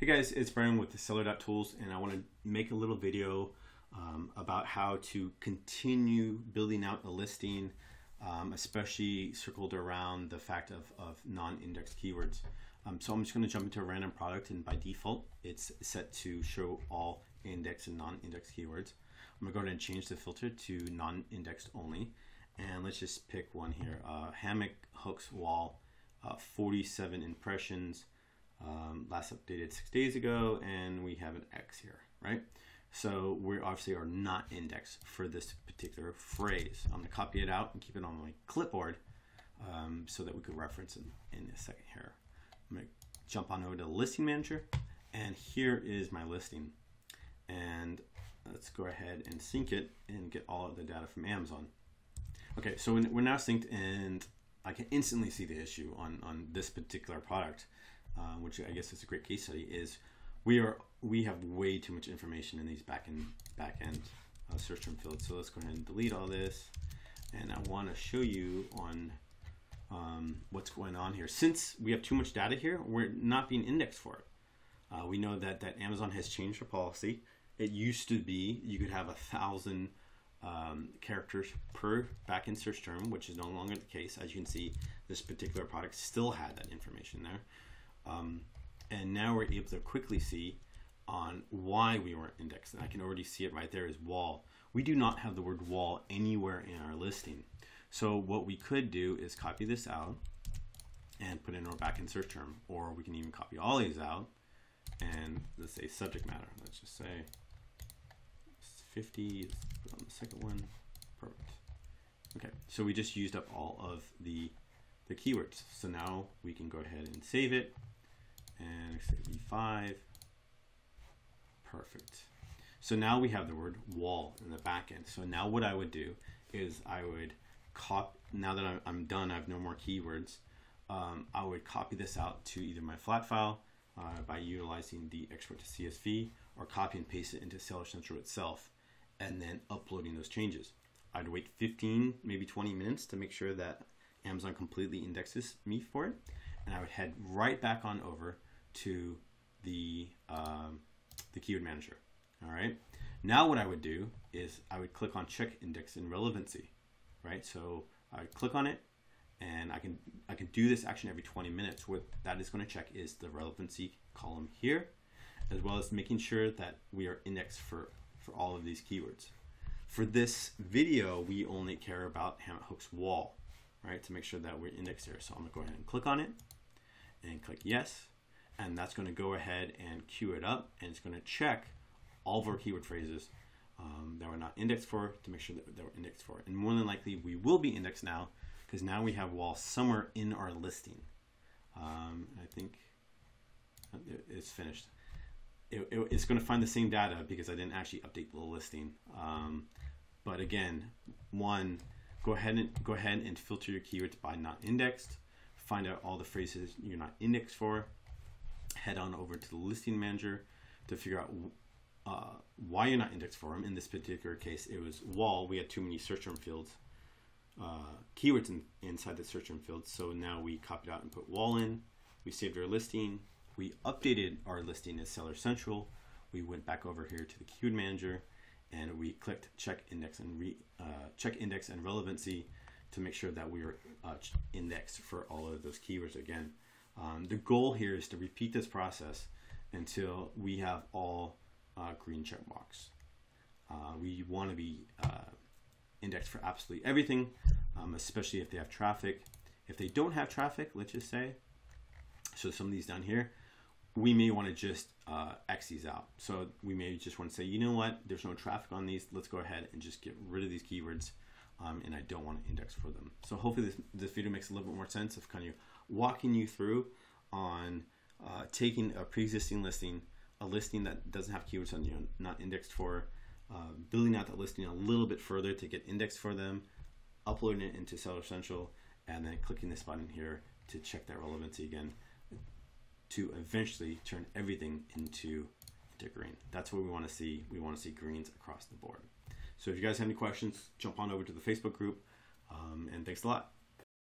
Hey guys, it's Brian with the Seller.Tools, and I want to make a little video about how to continue building out a listing, especially circled around the fact of non-indexed keywords. So I'm just going to jump into a random product, and by default, it's set to show all indexed and non-indexed keywords. I'm going to go ahead and change the filter to non-indexed only, and let's just pick one here. Hammock hooks wall, 47 impressions. Last updated 6 days ago, and we have an X here, right? So we obviously are not indexed for this particular phrase. I'm going to copy it out and keep it on my clipboard so that we could reference it in a second here. I'm going to jump on over to the listing manager, and here is my listing. And let's go ahead and sync it and get all of the data from Amazon. Okay, so we're now synced, and I can instantly see the issue on this particular product. Which I guess is a great case study, is we have way too much information in these back end search term fields. So let's go ahead and delete all this, and I want to show you on what's going on here. Since we have too much data here, we're not being indexed for it. We know that Amazon has changed their policy. It used to be you could have 1,000 characters per backend search term, which is no longer the case. As you can see, this particular product still had that information there. And now we're able to quickly see on why we weren't indexed. And I can already see it right there is wall. We do not have the word wall anywhere in our listing. So what we could do is copy this out and put in our backend search term, or we can even copy all these out and let's say subject matter. Let's just say 50, let's put on the second one. Perfect. Okay, so we just used up all of the keywords. So now we can go ahead and save it. And say V5. Perfect. So now we have the word wall in the back end. So now what I would do is I would copy, now that I'm done, I have no more keywords, I would copy this out to either my flat file by utilizing the export to CSV, or copy and paste it into Seller Central itself, and then uploading those changes. I'd wait 15, maybe 20 minutes to make sure that Amazon completely indexes me for it. And I would head right back on over to the keyword manager. All right. Now what I would do is I would click on check index and relevancy, right? So I would click on it, and I can do this action every 20 minutes. What that is going to check is the relevancy column here, as well as making sure that we are indexed for all of these keywords. For this video, we only care about hammock hooks wall, right? To make sure that we're indexed here. So I'm gonna go ahead and click on it and click yes. And that's gonna go ahead and queue it up, and it's gonna check all of our keyword phrases that we're not indexed for to make sure that we're indexed for. And more than likely, we will be indexed now, because now we have wall somewhere in our listing. I think it's finished. It's gonna find the same data because I didn't actually update the listing. But again, go ahead and filter your keywords by not indexed. Find out all the phrases you're not indexed for. Head on over to the listing manager to figure out why you're not indexed for them. In this particular case, it was wall. We had too many search term fields, keywords inside the search term fields. So now we copied out and put wall in. We saved our listing. We updated our listing as Seller Central. We went back over here to the keyword manager, and we clicked check index and relevancy to make sure that we are indexed for all of those keywords again. The goal here is to repeat this process until we have all green check marks. We want to be indexed for absolutely everything, especially if they have traffic. If they don't have traffic, let's just say, so some of these down here, we may want to just X these out. So we may just want to say, you know what, there's no traffic on these. Let's go ahead and just get rid of these keywords, and I don't want to index for them. So hopefully this video makes a little bit more sense of kind of walking you through on taking a pre-existing listing, a listing that doesn't have keywords on, not indexed for, building out that listing a little bit further to get indexed for them, uploading it into Seller Central, and then clicking this button here to check that relevancy again, to eventually turn everything into green. That's what we want to see. We want to see greens across the board. So if you guys have any questions, jump on over to the Facebook group, and thanks a lot.